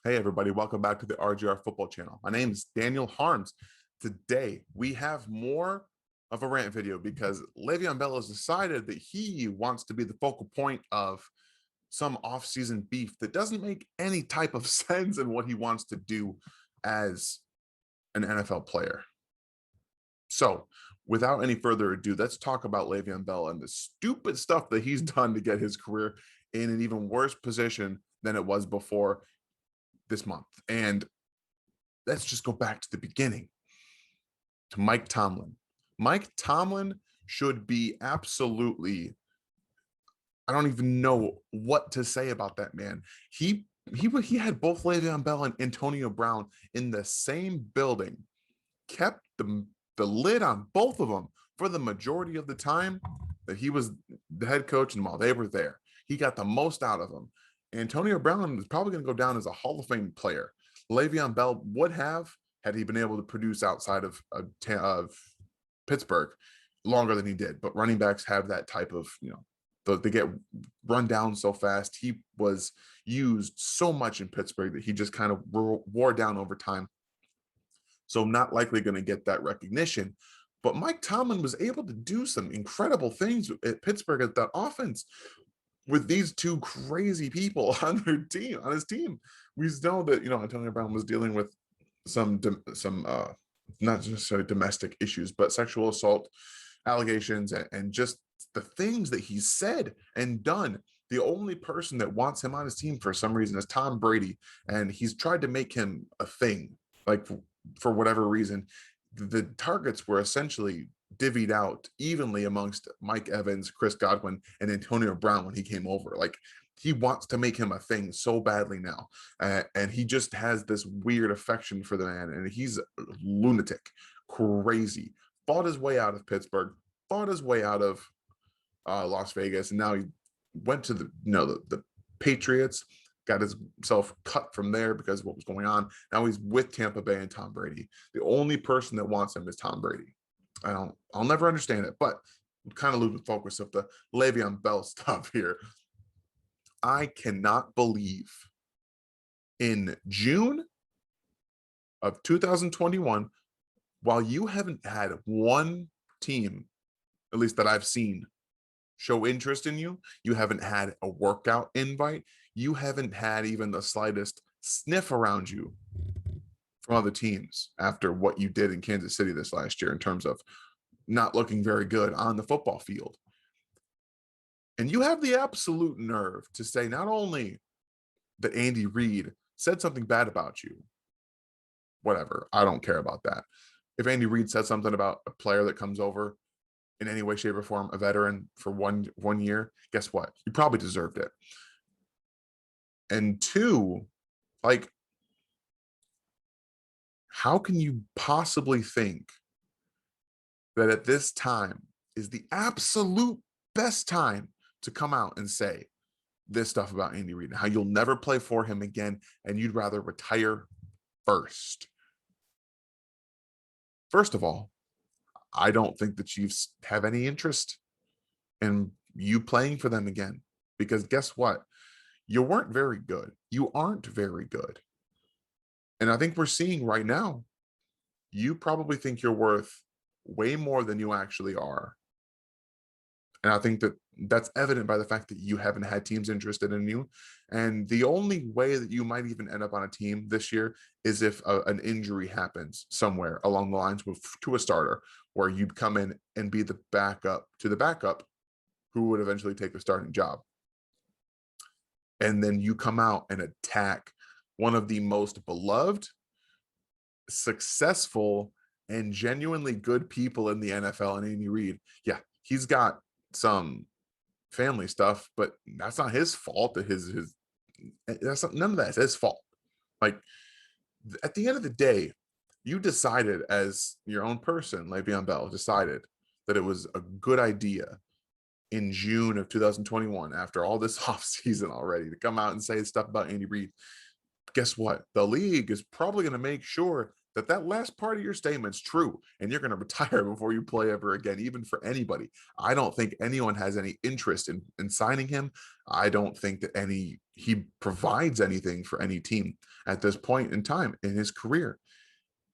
Hey, everybody, welcome back to the RGR Football Channel. My name is Daniel Harms. Today, we have more of a rant video because Le'Veon Bell has decided that he wants to be the focal point of some off-season beef that doesn't make any type of sense in what he wants to do as an NFL player. So, without any further ado, let's talk about Le'Veon Bell and the stupid stuff that he's done to get his career in an even worse position than it was before this month. And let's just go back to the beginning, to Mike Tomlin. Mike Tomlin should be absolutely, I don't even know what to say about that man. He had both Le'Veon Bell and Antonio Brown in the same building, kept the lid on both of them for the majority of the time that he was the head coach, and while they were there, he got the most out of them. Antonio Brown is probably going to go down as a Hall of Fame player. Le'Veon Bell would have, had he been able to produce outside of Pittsburgh longer than he did. But running backs have that type of, they get run down so fast. He was used so much in Pittsburgh that he just kind of wore down over time. So not likely going to get that recognition. But Mike Tomlin was able to do some incredible things at Pittsburgh at that offense with these two crazy people on his team. We know that, Antonio Brown was dealing with some not necessarily domestic issues, but sexual assault allegations and just the things that he said and done. The only person that wants him on his team for some reason is Tom Brady, and he's tried to make him a thing, like for whatever reason. The targets were essentially divvied out evenly amongst Mike Evans, Chris Godwin, and Antonio Brown when he came over. Like, he wants to make him a thing so badly now. And he just has this weird affection for the man. And he's a lunatic, crazy. Fought his way out of Pittsburgh, fought his way out of Las Vegas. And now he went to the Patriots, got himself cut from there because of what was going on. Now he's with Tampa Bay and Tom Brady. The only person that wants him is Tom Brady. I'll never understand it, but I'm kind of losing focus of the Le'Veon Bell stuff here. I cannot believe in June of 2021, while you haven't had one team, at least that I've seen, show interest in you, you haven't had a workout invite, you haven't had even the slightest sniff around you from other teams after what you did in Kansas City this last year in terms of not looking very good on the football field. And you have the absolute nerve to say not only that Andy Reid said something bad about you, whatever, I don't care about that. If Andy Reid said something about a player that comes over in any way, shape, or form, a veteran for one year, guess what? You probably deserved it. And two, like, how can you possibly think that at this time is the absolute best time to come out and say this stuff about Andy Reid and how you'll never play for him again and you'd rather retire first? First of all, I don't think the Chiefs have any interest in you playing for them again, because guess what? You weren't very good. You aren't very good. And I think we're seeing right now, you probably think you're worth way more than you actually are. And I think that that's evident by the fact that you haven't had teams interested in you. And the only way that you might even end up on a team this year is if an injury happens somewhere along the lines to a starter, where you'd come in and be the backup to the backup who would eventually take the starting job. And then you come out and attack one of the most beloved, successful, and genuinely good people in the NFL, and Andy Reid. Yeah, he's got some family stuff, but that's not his fault. None of that's his fault. Like, at the end of the day, you decided as your own person, Le'Veon Bell decided that it was a good idea in June of 2021, after all this offseason already, to come out and say stuff about Andy Reid. Guess what? The league is probably going to make sure that last part of your statement's true, and you're going to retire before you play ever again, even for anybody. I don't think anyone has any interest in signing him. I don't think that he provides anything for any team at this point in time in his career.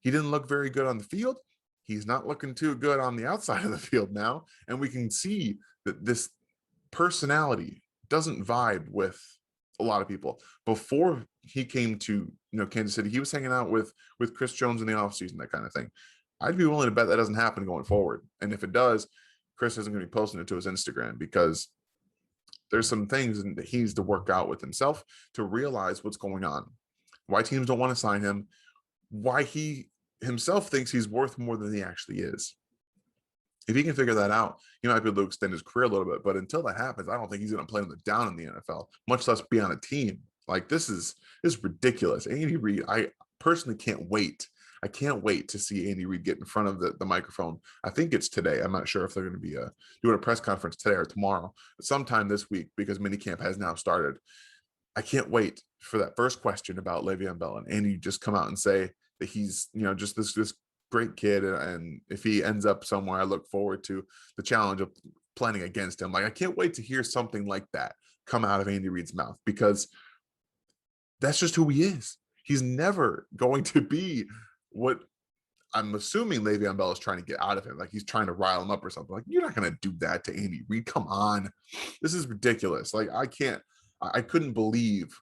He didn't look very good on the field. He's not looking too good on the outside of the field now. And we can see that this personality doesn't vibe with a lot of people. Before he came to Kansas City, he was hanging out with Chris Jones in the offseason, that kind of thing. I'd be willing to bet that doesn't happen going forward. And if it does, Chris isn't going to be posting it to his Instagram, because there's some things that he needs to work out with himself to realize what's going on, why teams don't want to sign him, why he himself thinks he's worth more than he actually is. If he can figure that out, he might be able to extend his career a little bit. But until that happens, I don't think he's going to play on the down in the NFL, much less be on a team. Like, this is ridiculous. Andy Reid, I personally can't wait. I can't wait to see Andy Reid get in front of the microphone. I think it's today. I'm not sure if they're going to be doing a press conference today or tomorrow, but sometime this week, because minicamp has now started. I can't wait for that first question about Le'Veon Bell, and Andy just come out and say that he's, just this great kid, and if he ends up somewhere, I look forward to the challenge of planning against him. Like, I can't wait to hear something like that come out of Andy Reid's mouth, because that's just who he is. He's never going to be what I'm assuming Le'Veon Bell is trying to get out of him. Like, he's trying to rile him up or something. Like, you're not going to do that to Andy Reid. Come on. This is ridiculous. Like, I couldn't believe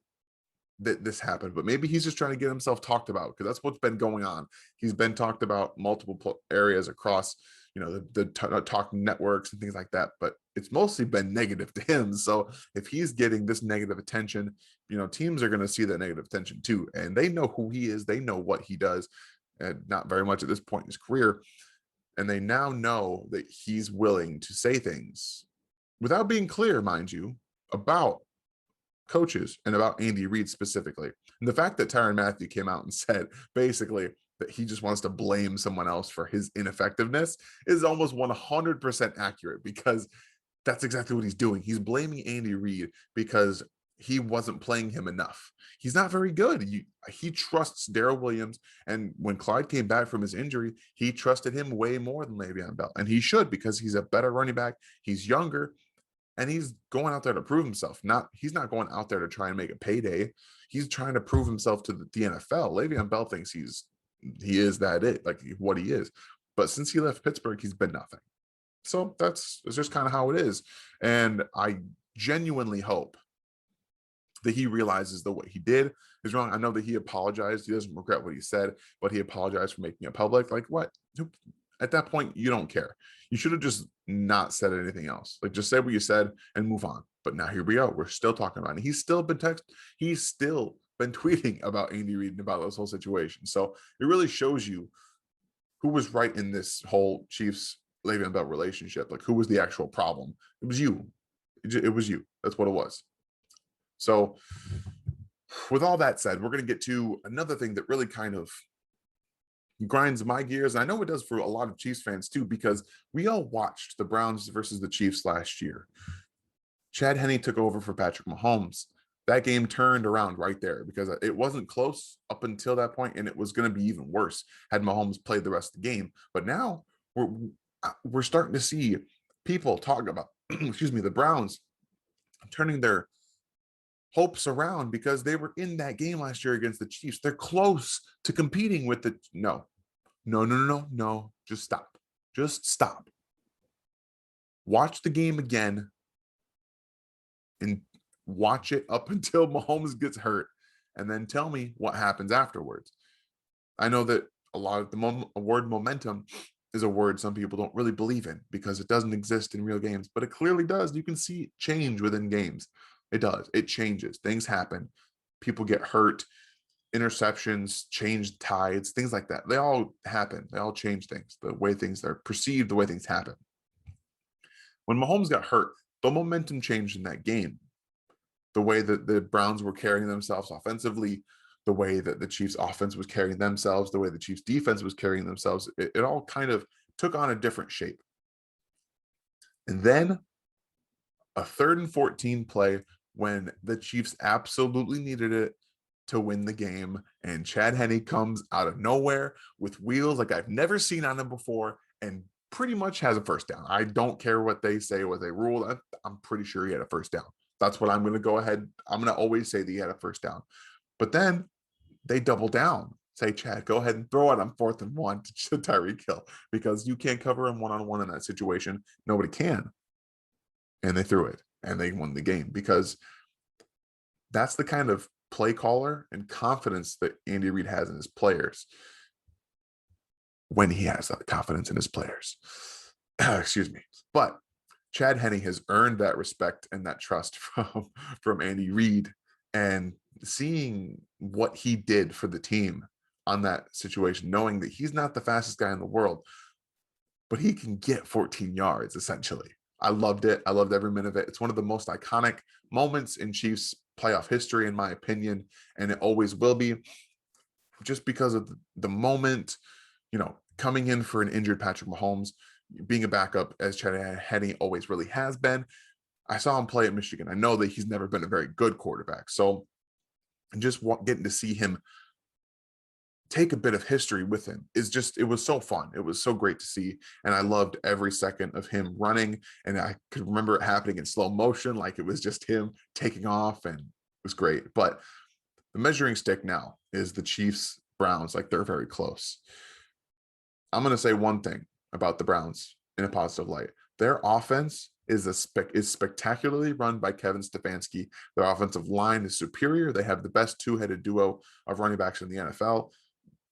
that this happened, but maybe he's just trying to get himself talked about, because that's what's been going on. He's been talked about multiple areas across, the talking networks and things like that, but it's mostly been negative to him. So if he's getting this negative attention, teams are going to see that negative attention too, and they know who he is. They know what he does, and not very much at this point in his career. And they now know that he's willing to say things without being clear, mind you, about coaches and about Andy Reid specifically. And the fact that Tyrann Mathieu came out and said basically that he just wants to blame someone else for his ineffectiveness is almost 100% accurate, because that's exactly what he's doing. He's blaming Andy Reid because he wasn't playing him enough. He's not very good. He trusts Darrell Williams, and when Clyde came back from his injury, he trusted him way more than Le'Veon Bell, and he should, because he's a better running back. He's younger, and he's going out there to prove himself. He's not going out there to try and make a payday. He's trying to prove himself to the NFL. Le'Veon Bell thinks he is like what he is. But since he left Pittsburgh, he's been nothing. So it's just kind of how it is. And I genuinely hope that he realizes that what he did is wrong. I know that he apologized. He doesn't regret what he said, but he apologized for making it public. Like, what? At that point, you don't care. You should have just not said anything else. Like, just say what you said and move on. But now here we are. We're still talking about it. He's still been tweeting about Andy Reid and about this whole situation. So it really shows you who was right in this whole Chiefs Le'Veon Bell relationship. Like, who was the actual problem? It was you. It was you. That's what it was. So with all that said, we're going to get to another thing that really kind of grinds my gears. And I know it does for a lot of Chiefs fans too, because we all watched the Browns versus the Chiefs last year. Chad Henne took over for Patrick Mahomes. That game turned around right there, because it wasn't close up until that point, and it was going to be even worse had Mahomes played the rest of the game. But now we're starting to see people talk about, the Browns turning their hopes around, because they were in that game last year against the Chiefs. They're close to competing with the no. Just stop. Watch the game again and watch it up until Mahomes gets hurt, and then tell me what happens afterwards. I know that a lot of the word momentum is a word some people don't really believe in, because it doesn't exist in real games, but it clearly does. You can see it change within games. It does. It changes. Things happen. People get hurt. Interceptions change tides, things like that. They all happen. They all change things. The way things are perceived, the way things happen. When Mahomes got hurt, the momentum changed in that game. The way that the Browns were carrying themselves offensively, the way that the Chiefs offense was carrying themselves, the way the Chiefs defense was carrying themselves, it all kind of took on a different shape. And then a 3rd and 14 play when the Chiefs absolutely needed it. to win the game. And Chad Henne comes out of nowhere with wheels like I've never seen on him before and pretty much has a first down. I don't care what they say, what they rule. I'm pretty sure he had a first down. That's what I'm going to go ahead. I'm going to always say that he had a first down. But then they double down. Say, Chad, go ahead and throw it on 4th and 1 to Tyreek Hill because you can't cover him one-on-one in that situation. Nobody can. And they threw it and they won the game because that's the kind of play caller and confidence that Andy Reid has in his players when he has that confidence in his players. Excuse me. But Chad Henne has earned that respect and that trust from Andy Reid, and seeing what he did for the team on that situation, knowing that he's not the fastest guy in the world, but he can get 14 yards essentially. I loved it. I loved every minute of it. It's one of the most iconic moments in Chiefs playoff history, in my opinion, and it always will be, just because of the moment, coming in for an injured Patrick Mahomes, being a backup as Chad Henne always really has been. I saw him play at Michigan. I know that he's never been a very good quarterback. So just getting to see him take a bit of history with him it was so fun. It was so great to see. And I loved every second of him running. And I could remember it happening in slow motion, like it was just him taking off, and it was great. But the measuring stick now is the Chiefs Browns. Like, they're very close. I'm going to say one thing about the Browns in a positive light. Their offense is spectacularly run by Kevin Stefanski. Their offensive line is superior. They have the best two-headed duo of running backs in the NFL.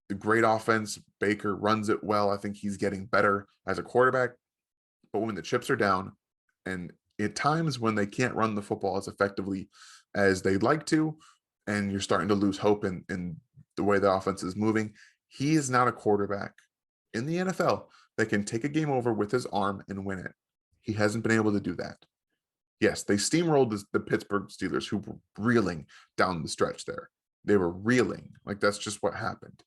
The great offense. Baker runs it well. I think he's getting better as a quarterback. But when the chips are down, and at times when they can't run the football as effectively as they'd like to, and you're starting to lose hope in the way the offense is moving, he is not a quarterback in the NFL that can take a game over with his arm and win it. He hasn't been able to do that. Yes, they steamrolled the Pittsburgh Steelers, who were reeling down the stretch there. They were reeling. Like, that's just what happened.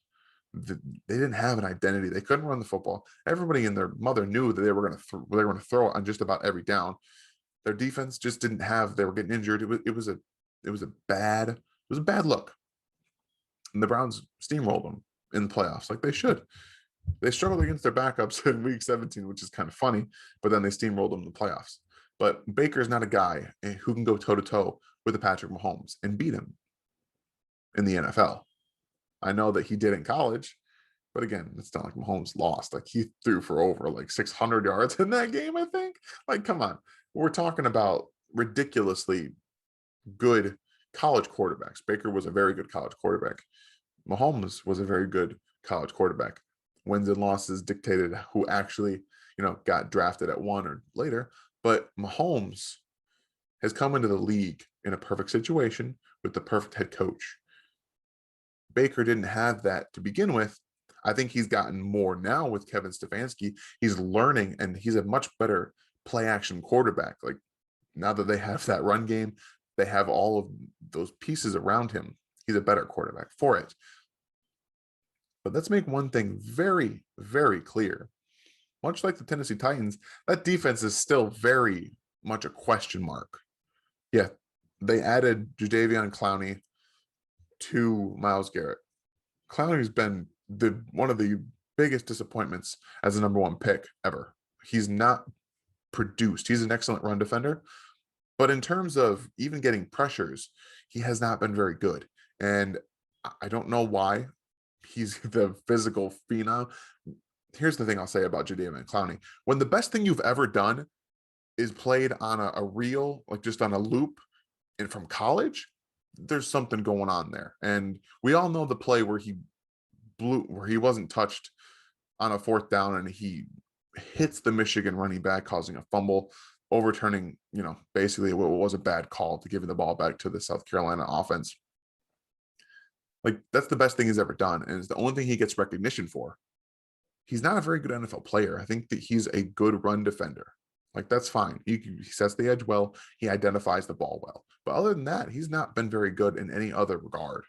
They didn't have an identity. They couldn't run the football. Everybody and their mother knew that they were going to throw it on just about every down. Their defense just didn't have. They were getting injured. It was a bad look. And the Browns steamrolled them in the playoffs, like they should. They struggled against their backups in week 17, which is kind of funny, but then they steamrolled them in the playoffs. But Baker is not a guy who can go toe-to-toe with a Patrick Mahomes and beat him in the NFL. I know that he did in college, but again, it's not like Mahomes lost. Like, he threw for over like 600 yards in that game, I think. Like, come on. We're talking about ridiculously good college quarterbacks. Baker was a very good college quarterback. Mahomes was a very good college quarterback. Wins and losses dictated who actually, got drafted at 1 or later. But Mahomes has come into the league in a perfect situation with the perfect head coach. Baker didn't have that to begin with. I think he's gotten more now with Kevin Stefanski. He's learning, and he's a much better play action quarterback. Like, now that they have that run game, they have all of those pieces around him. He's a better quarterback for it. But let's make one thing very, very clear. Much like the Tennessee Titans, that defense is still very much a question mark. Yeah, they added Jadeveon Clowney to Myles Garrett. Clowney's been one of the biggest disappointments as a number 1 pick ever. He's not produced. He's an excellent run defender, but in terms of even getting pressures, he has not been very good. And I don't know why. He's the physical phenom. Here's the thing I'll say about Jadeveon Clowney. When the best thing you've ever done is played on a reel, like just on a loop, and from college, there's something going on there. And we all know the play where he wasn't touched on a 4th down, and he hits the Michigan running back, causing a fumble, overturning, basically what was a bad call to giving the ball back to the South Carolina offense. Like, that's the best thing he's ever done, and it's the only thing he gets recognition for. He's not a very good NFL player. I think that he's a good run defender. Like, that's fine. He sets the edge well. He identifies the ball well. But other than that, he's not been very good in any other regard.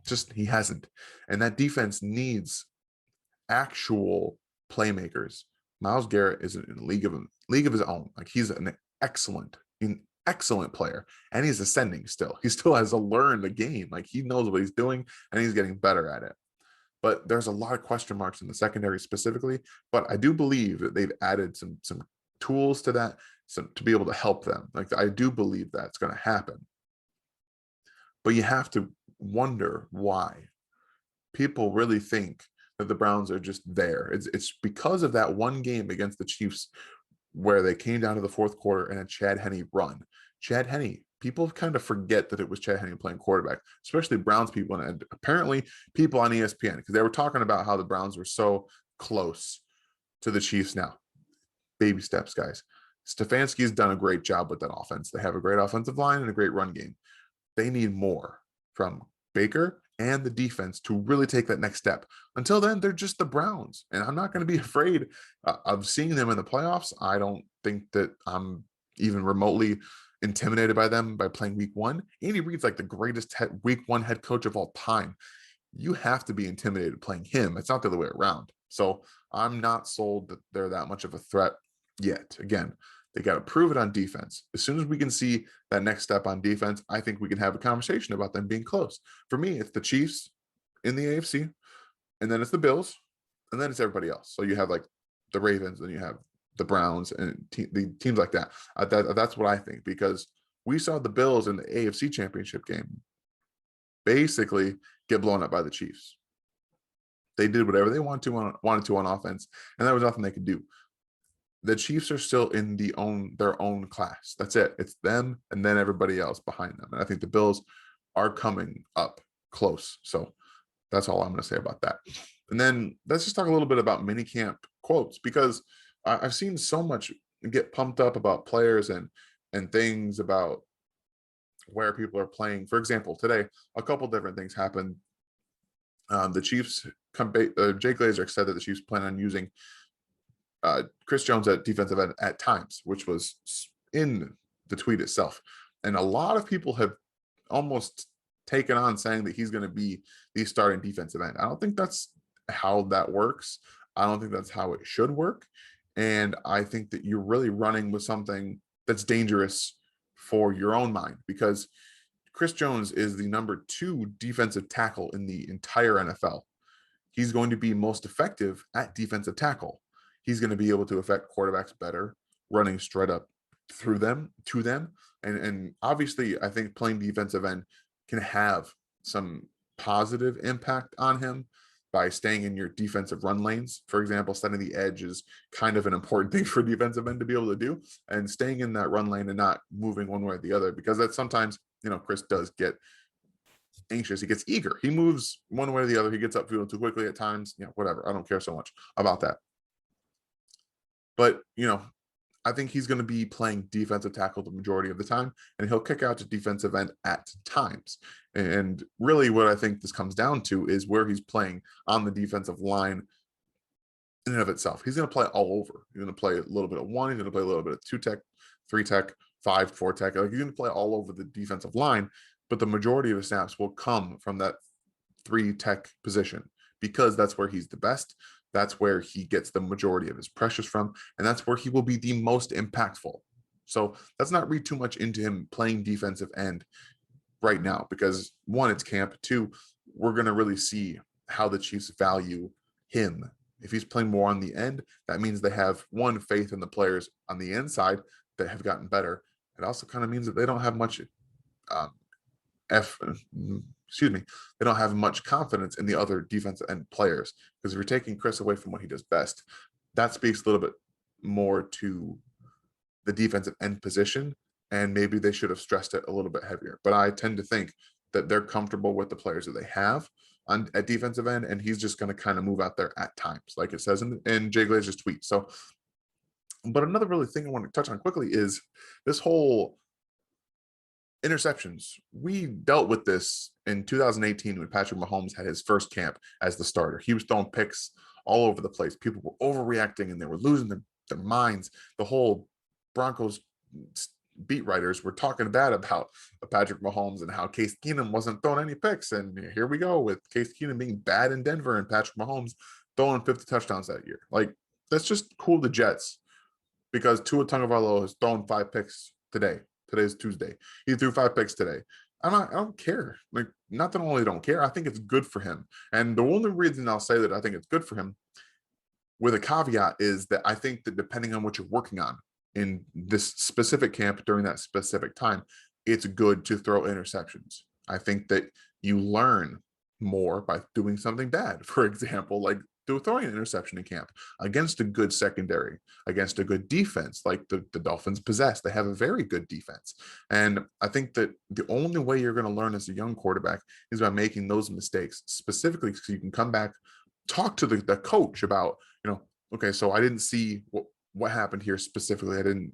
Just, he hasn't. And that defense needs actual playmakers. Myles Garrett is in a league of his own. Like, he's an excellent excellent player, and he's ascending still. He still has to learn the game. Like, he knows what he's doing, and he's getting better at it. But there's a lot of question marks in the secondary specifically. But I do believe that they've added some tools to that, to be able to help them. Like, I do believe that's going to happen. But you have to wonder why people really think that the Browns are just there. It's because of that one game against the Chiefs where they came down to the fourth quarter and a Chad Henne run. Chad Henne, people kind of forget that it was Chad Henne playing quarterback, especially Browns people, and apparently people on ESPN, because they were talking about how the Browns were so close to the Chiefs now. Baby steps, guys. Stefanski's done a great job with that offense. They have a great offensive line and a great run game. They need more from Baker and the defense to really take that next step. Until then, they're just the Browns. And I'm not going to be afraid of seeing them in the playoffs. I don't think that I'm even remotely intimidated by them by playing week one. Andy Reid's like the greatest week one head coach of all time. You have to be intimidated playing him. It's not the other way around. So I'm not sold that they're that much of a threat yet. Again, they got to prove it on defense. As soon as we can see that next step on defense, I think we can have a conversation about them being close. For me, it's the Chiefs in the AFC, and then it's the Bills, and then it's everybody else. So you have like the Ravens, and you have the Browns, and the teams like that. That's what I think, because we saw the Bills in the AFC Championship game basically get blown up by the Chiefs. They did whatever they wanted to on offense, and there was nothing they could do. The Chiefs are still in their own class. That's it. It's them and then everybody else behind them. And I think the Bills are coming up close. So that's all I'm going to say about that. And then let's just talk a little bit about minicamp quotes, because I've seen so much get pumped up about players and things about where people are playing. For example, today, a couple different things happened. The Chiefs, Jay Glazer said that the Chiefs plan on using Chris Jones at defensive end at times, which was in the tweet itself. And a lot of people have almost taken on saying that he's going to be the starting defensive end. I don't think that's how that works. I don't think that's how it should work. And I think that you're really running with something that's dangerous for your own mind, because Chris Jones is the number 2 defensive tackle in the entire NFL. He's going to be most effective at defensive tackle. He's going to be able to affect quarterbacks better, running straight up through them, to them. And obviously, I think playing defensive end can have some positive impact on him by staying in your defensive run lanes. For example, setting the edge is kind of an important thing for defensive end to be able to do, and staying in that run lane and not moving one way or the other, because that sometimes, Chris does get anxious. He gets eager. He moves one way or the other. He gets upfield too quickly at times. Whatever. I don't care so much about that. But, I think he's going to be playing defensive tackle the majority of the time, and he'll kick out to defensive end at times. And really what I think this comes down to is where he's playing on the defensive line in and of itself. He's going to play all over. He's going to play a little bit of one. He's going to play a little bit of 2 tech, 3 tech, 5, 4 tech. Like, he's going to play all over the defensive line, but the majority of his snaps will come from that 3 tech position, because that's where he's the best. That's where he gets the majority of his pressures from, and that's where he will be the most impactful. So let's not read too much into him playing defensive end right now, because 1, it's camp. 2, we're going to really see how the Chiefs value him. If he's playing more on the end, that means they have, 1, faith in the players on the inside that have gotten better. It also kind of means that they don't have much they don't have much confidence in the other defensive end players, because if you're taking Chris away from what he does best, that speaks a little bit more to the defensive end position, and maybe they should have stressed it a little bit heavier. But I tend to think that they're comfortable with the players that they have at defensive end, and he's just going to kind of move out there at times, like it says in Jay Glazer's tweet. So, but another really thing I want to touch on quickly is this whole interceptions. We dealt with this in 2018 when Patrick Mahomes had his first camp as the starter. He was throwing picks all over the place. People were overreacting and they were losing their minds. The whole Broncos beat writers were talking bad about Patrick Mahomes and how Case Keenum wasn't throwing any picks. And here we go with Case Keenum being bad in Denver and Patrick Mahomes throwing 50 touchdowns that year. Like, that's just cool the Jets, because Tua Tagovailoa has thrown 5 picks today. Today's Tuesday. He threw 5 picks today. I don't care. Like, not that only don't care, I think it's good for him. And the only reason I'll say that I think it's good for him, with a caveat, is that I think that depending on what you're working on in this specific camp during that specific time, it's good to throw interceptions. I think that you learn more by doing something bad. For example, like throwing an interception in camp against a good secondary, against a good defense, like the Dolphins possess. They have a very good defense. And I think that the only way you're going to learn as a young quarterback is by making those mistakes, specifically so you can come back, talk to the coach about, okay, so I didn't see what happened here specifically. I didn't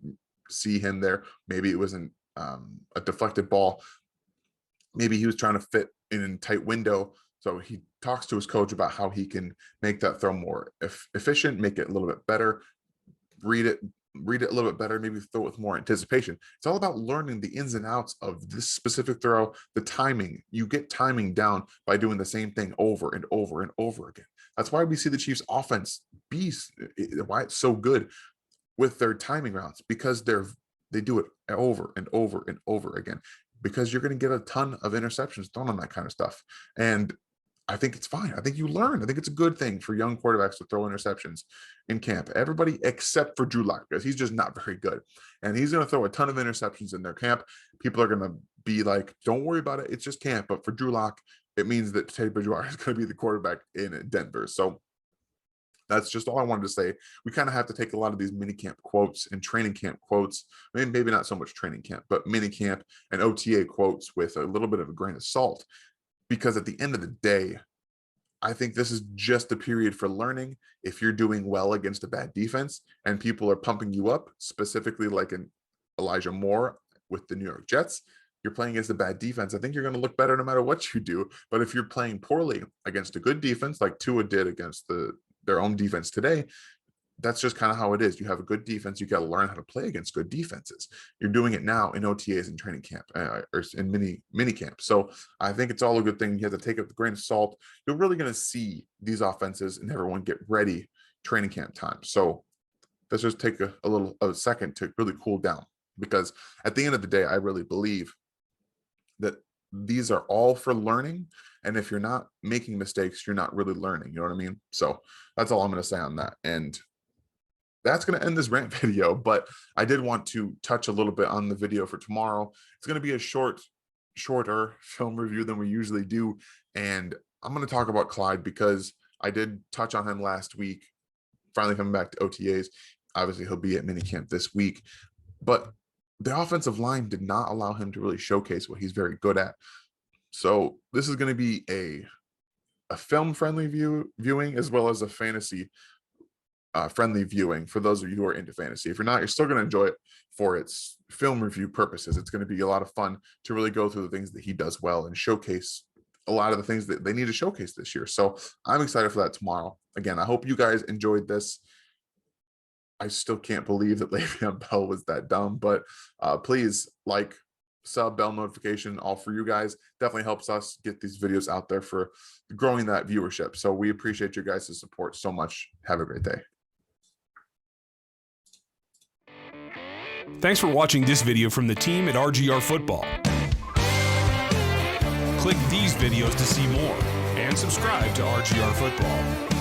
see him there. Maybe it wasn't a deflected ball. Maybe he was trying to fit in a tight window. So he talks to his coach about how he can make that throw more efficient, make it a little bit better, read it a little bit better, maybe throw with more anticipation. It's all about learning the ins and outs of this specific throw, the timing. You get timing down by doing the same thing over and over and over again. That's why we see the Chiefs offense why it's so good with their timing routes, because they do it over and over and over again, because you're going to get a ton of interceptions thrown on that kind of stuff. And I think it's fine. I think you learn. I think it's a good thing for young quarterbacks to throw interceptions in camp. Everybody except for Drew Lock, because he's just not very good. And he's going to throw a ton of interceptions in their camp. People are going to be like, don't worry about it. It's just camp. But for Drew Lock, it means that Teddy Bridgewater is going to be the quarterback in Denver. So that's just all I wanted to say. We kind of have to take a lot of these mini camp quotes and training camp quotes, maybe not so much training camp, but mini camp and OTA quotes with a little bit of a grain of salt. Because at the end of the day, I think this is just a period for learning. If you're doing well against a bad defense and people are pumping you up, specifically like an Elijah Moore with the New York Jets, you're playing against a bad defense. I think you're going to look better no matter what you do. But if you're playing poorly against a good defense, like Tua did against their own defense today, that's just kind of how it is. You have a good defense. You got to learn how to play against good defenses. You're doing it now in OTAs and training camp or in mini camp. So I think it's all a good thing. You have to take it with a grain of salt. You're really going to see these offenses and everyone get ready training camp time. So let's just take a second to really cool down, because at the end of the day, I really believe that these are all for learning. And if you're not making mistakes, you're not really learning. You know what I mean? So that's all I'm going to say on that. And that's going to end this rant video, but I did want to touch a little bit on the video for tomorrow. It's going to be a shorter film review than we usually do. And I'm going to talk about Clyde because I did touch on him last week, finally coming back to OTAs. Obviously, he'll be at minicamp this week, but the offensive line did not allow him to really showcase what he's very good at. So this is going to be a film-friendly viewing as well as a fantasy friendly viewing for those of you who are into fantasy. If you're not, you're still going to enjoy it for its film review purposes. It's going to be a lot of fun to really go through the things that he does well and showcase a lot of the things that they need to showcase this year. So I'm excited for that tomorrow. Again, I hope you guys enjoyed this. I still can't believe that Le'Veon Bell was that dumb, but please like, sub, bell notification, all for you guys. Definitely helps us get these videos out there for growing that viewership. So we appreciate your guys' support so much. Have a great day. Thanks for watching this video from the team at RGR Football. Click these videos to see more and subscribe to RGR Football.